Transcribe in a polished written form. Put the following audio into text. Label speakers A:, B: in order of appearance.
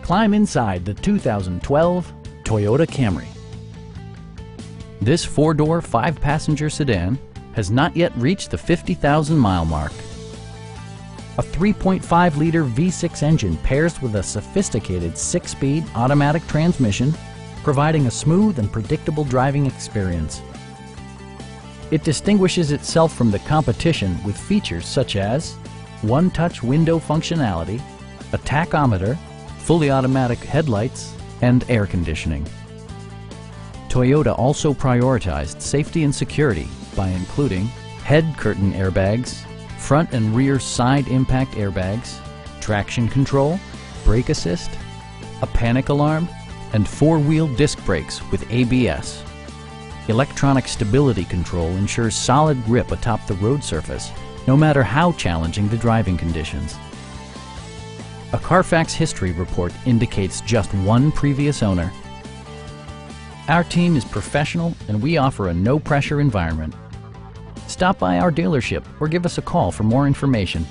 A: Climb inside the 2012 Toyota Camry. This four-door, five-passenger sedan has not yet reached the 50,000-mile mark. A 3.5-liter V6 engine pairs with a sophisticated 6-speed automatic transmission, providing a smooth and predictable driving experience. It distinguishes itself from the competition with features such as one-touch window functionality, a tachometer, fully automatic headlights, and air conditioning. Toyota also prioritized safety and security by including head curtain airbags, front and rear side impact airbags, traction control, brake assist, a panic alarm, and four-wheel disc brakes with ABS. Electronic stability control ensures solid grip atop the road surface, no matter how challenging the driving conditions. A Carfax history report indicates just one previous owner. Our team is professional and we offer a no-pressure environment. Stop by our dealership or give us a call for more information.